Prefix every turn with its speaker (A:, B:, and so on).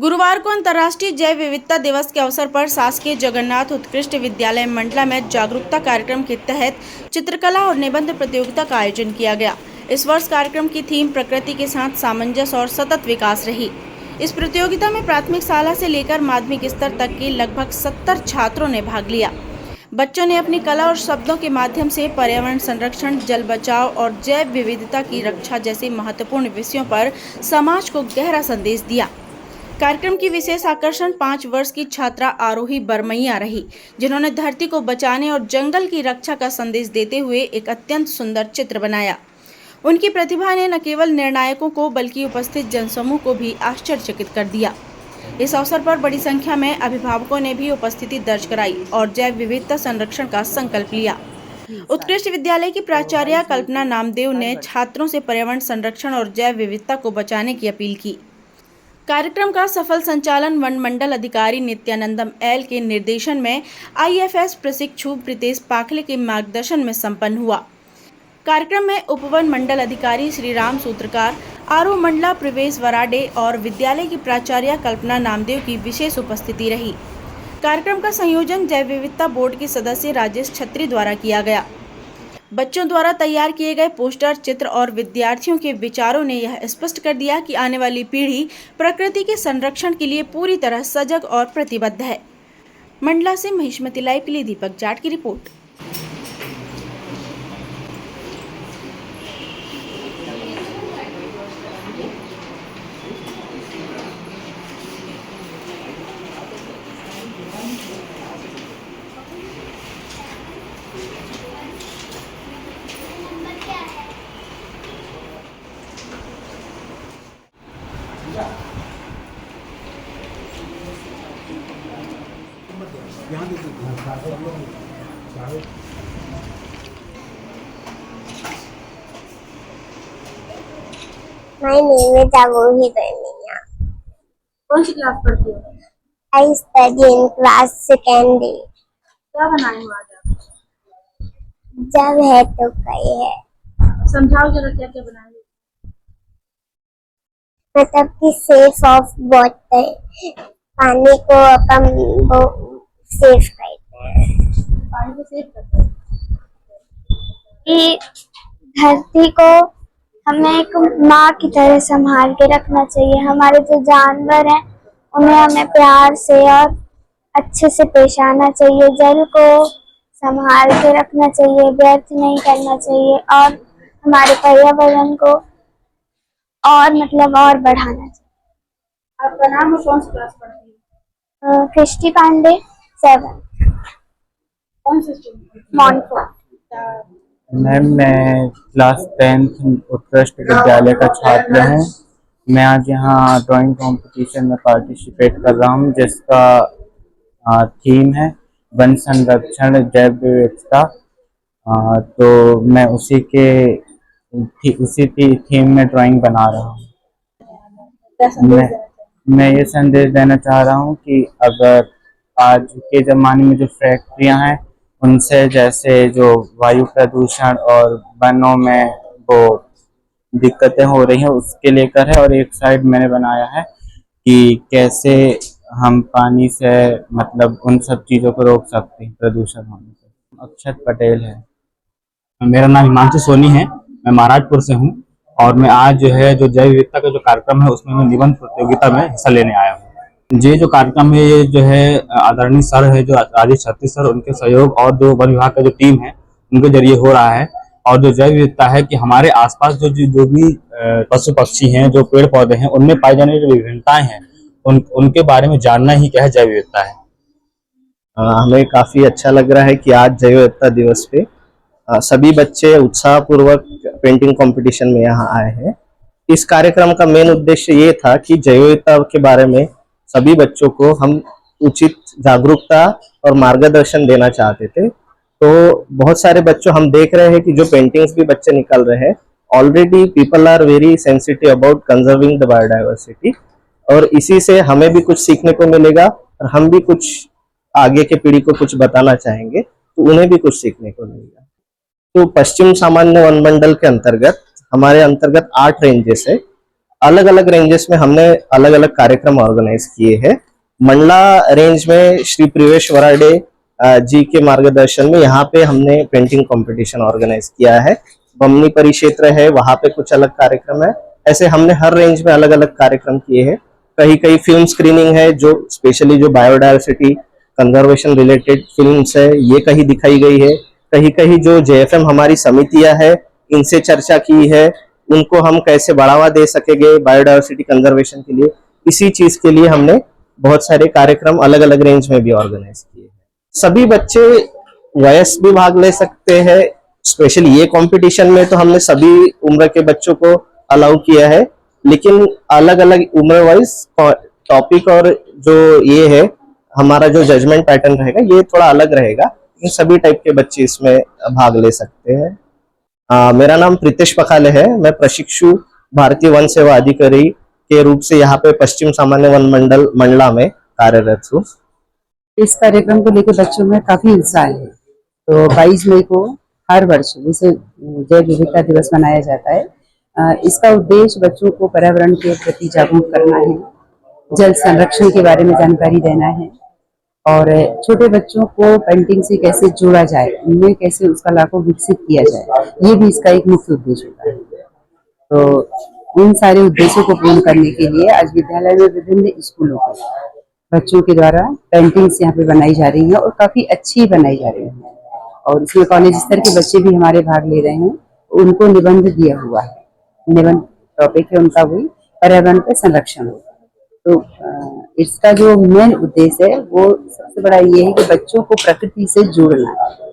A: गुरुवार को अंतर्राष्ट्रीय जैव विविधता दिवस के अवसर पर शासकीय जगन्नाथ उत्कृष्ट विद्यालय मंडला में जागरूकता कार्यक्रम के तहत चित्रकला और निबंध प्रतियोगिता का आयोजन किया गया। इस वर्ष कार्यक्रम की थीम प्रकृति के साथ सामंजस्य और सतत विकास रही। इस प्रतियोगिता में प्राथमिक शाला से लेकर माध्यमिक स्तर तक के लगभग 70 छात्रों ने भाग लिया। बच्चों ने अपनी कला और शब्दों के माध्यम से पर्यावरण संरक्षण, जल बचाव और जैव विविधता की रक्षा जैसे महत्वपूर्ण विषयों पर समाज को गहरा संदेश दिया। कार्यक्रम की विशेष आकर्षण 5 वर्ष की छात्रा आरोही बरमैया रही, जिन्होंने धरती को बचाने और जंगल की रक्षा का संदेश देते हुए एक अत्यंत सुंदर चित्र बनाया। उनकी प्रतिभा ने न केवल निर्णायकों को बल्कि उपस्थित जनसमूह को भी आश्चर्यचकित कर दिया। इस अवसर पर बड़ी संख्या में अभिभावकों ने भी उपस्थिति दर्ज कराई और जैव विविधता संरक्षण का संकल्प लिया। उत्कृष्ट विद्यालय की प्राचार्य कल्पना नामदेव ने छात्रों से पर्यावरण संरक्षण और जैव विविधता को बचाने की अपील की। कार्यक्रम का सफल संचालन वन मंडल अधिकारी नित्यानंदम एल के निर्देशन में IFS प्रशिक्षु प्रीतेश पाखले के मार्गदर्शन में संपन्न हुआ। कार्यक्रम में उपवन मंडल अधिकारी श्री राम सूत्रकार, आरओ मंडला प्रवेश वराडे और विद्यालय की प्राचार्य कल्पना नामदेव की विशेष उपस्थिति रही। कार्यक्रम का संयोजन जैव विविधता बोर्ड के सदस्य राजेश छत्री द्वारा किया गया। बच्चों द्वारा तैयार किए गए पोस्टर, चित्र और विद्यार्थियों के विचारों ने यह स्पष्ट कर दिया कि आने वाली पीढ़ी प्रकृति के संरक्षण के लिए पूरी तरह सजग और प्रतिबद्ध है। मंडला से महिष्मती लाइव के लिए दीपक जाट की report.
B: My name is Arohi Barmaiya.
C: कौन सी क्लास पढ़ती हो?
B: I study in class second.
C: क्या बनाए हो आज आप?
B: जब है तो कहीं है,
C: समझाओ जरा क्या क्या बनाए हो?
B: मतलब कि सेफ ऑफ वाटर, पानी को अपन वो सेफ करते हैं
C: पानी को सेव करते हो?
D: कि धरती को हमें एक माँ की तरह संभाल के रखना चाहिए। हमारे जो जानवर हैं उन्हें हमें प्यार से और अच्छे से पेश आना चाहिए। जल को संभाल के रखना चाहिए, व्यर्थ नहीं करना चाहिए और हमारे पर्यावरण को और और बढ़ाना चाहिए।
C: आपका नाम और कौन सी क्लास पढ़ती हो?
D: कृष्टि पांडे 7
C: कौन से स्टूडेंट?
D: मॉनफोर्ट।
E: मैम, मैं क्लास 10th उत्कृष्ट विद्यालय का छात्र हूँ। मैं आज यहाँ ड्राइंग कंपटीशन में पार्टिसिपेट कर रहा हूँ, जिसका थीम है वन संरक्षण जैव विविधता। तो मैं उसी थीम में ड्राइंग बना रहा हूँ। मैं ये संदेश देना चाह रहा हूँ कि अगर आज के ज़माने में जो फैक्ट्रियाँ हैं उनसे जैसे जो वायु प्रदूषण और वनों में वो दिक्कतें हो रही हैं उसके लेकर है, और एक साइड मैंने बनाया है कि कैसे हम पानी से उन सब चीज़ों को रोक सकते हैं प्रदूषण होने से। अक्षत पटेल है।
F: मेरा नाम हिमांशु सोनी है, मैं महाराजपुर से हूँ और मैं आज जो है जो जैव विविधता का जो कार्यक्रम है उसमें मैं निबंध प्रतियोगिता में हिस्सा लेने आया हूँ। ये जो कार्यक्रम है ये जो है आदरणीय सर है जो राजेश छत्री सर, उनके सहयोग और जो वन विभाग का जो टीम है उनके जरिए हो रहा है। और जो जैव विविधता है कि हमारे आसपास जो भी पशु पक्षी हैं, जो पेड़ पौधे हैं, उनमें पाई जाने वाली विभिन्नताएं हैं, उनके बारे में जानना ही क्या है जैव विविधता है।
G: हमें काफी अच्छा लग रहा है कि आज जैव विविधता दिवस पे सभी बच्चे उत्साहपूर्वक पेंटिंग कंपटीशन में यहाँ आए हैं। इस कार्यक्रम का मेन उद्देश्य ये था कि जैव विविधता के बारे में सभी बच्चों को हम उचित जागरूकता और मार्गदर्शन देना चाहते थे। तो बहुत सारे बच्चों हम देख रहे हैं कि जो पेंटिंग्स भी बच्चे निकल रहे हैं, already people are very sensitive about conserving the biodiversity, और इसी से हमें भी कुछ सीखने को मिलेगा और हम भी कुछ आगे के पीढ़ी को कुछ बताना चाहेंगे तो उन्हें भी कुछ सीखने को मिलेगा। तो पश्चिम सामान्य वन मंडल के अंतर्गत हमारे अंतर्गत 8 रेंजेस है। अलग अलग रेंजेस में हमने अलग अलग कार्यक्रम ऑर्गेनाइज किए हैं। मंडला रेंज में श्री प्रिवेश वराडे जी के मार्गदर्शन में यहाँ पे हमने पेंटिंग कंपटीशन ऑर्गेनाइज किया है। बमनी परिक्षेत्र है, वहाँ पे कुछ अलग कार्यक्रम है। ऐसे हमने हर रेंज में अलग अलग कार्यक्रम किए हैं। कहीं कहीं फिल्म स्क्रीनिंग है, जो स्पेशली जो बायोडायवर्सिटी कंजर्वेशन रिलेटेड फिल्म्स है, ये कहीं दिखाई गई है। कहीं कहीं जो जेएफएम हमारी समितियां है, इनसे चर्चा की है, उनको हम कैसे बढ़ावा दे सकेंगे बायोडायवर्सिटी कंजर्वेशन के लिए, इसी चीज के लिए हमने बहुत सारे कार्यक्रम अलग अलग रेंज में भी ऑर्गेनाइज किए। सभी बच्चे वयस्क भी भाग ले सकते हैं। स्पेशली ये कंपटीशन में तो हमने सभी उम्र के बच्चों को अलाउ किया है, लेकिन अलग अलग उम्र वाइज टॉपिक और जो ये है हमारा जो जजमेंट पैटर्न रहेगा ये थोड़ा अलग रहेगा। इन सभी टाइप के बच्चे इसमें भाग ले सकते हैं। मेरा नाम प्रीतेश पखाले है। मैं प्रशिक्षु भारतीय वन सेवा अधिकारी के रूप से यहाँ पे पश्चिम सामान्य वन मंडल मंडला में कार्यरत हूँ।
H: इस कार्यक्रम को लेकर बच्चों में काफी उत्साह है। तो 22 मई को हर वर्ष विश्व जैव विविधता दिवस मनाया जाता है। इसका उद्देश्य बच्चों को पर्यावरण के प्रति जागरूक करना है, जल संरक्षण के बारे में जानकारी देना है और छोटे बच्चों को पेंटिंग से कैसे जोड़ा जाए, उनमें कैसे उस कला को विकसित किया जाए, ये भी इसका एक मुख्य उद्देश्य होता है। तो उन सारे उद्देश्यों को पूर्ण करने के लिए आज विद्यालय में विभिन्न स्कूलों को बच्चों के द्वारा पेंटिंग्स यहाँ पे बनाई जा रही है और काफी अच्छी बनाई जा रही है। और इसमें कॉलेज स्तर के बच्चे भी हमारे भाग ले रहे हैं। उनको निबंध दिया हुआ है, निबंध टॉपिक है उनका वही पर्यावरण पे संरक्षण होगा। तो इसका जो मेन उद्देश्य है वो सबसे बड़ा ये है कि बच्चों को प्रकृति से जोड़ना है।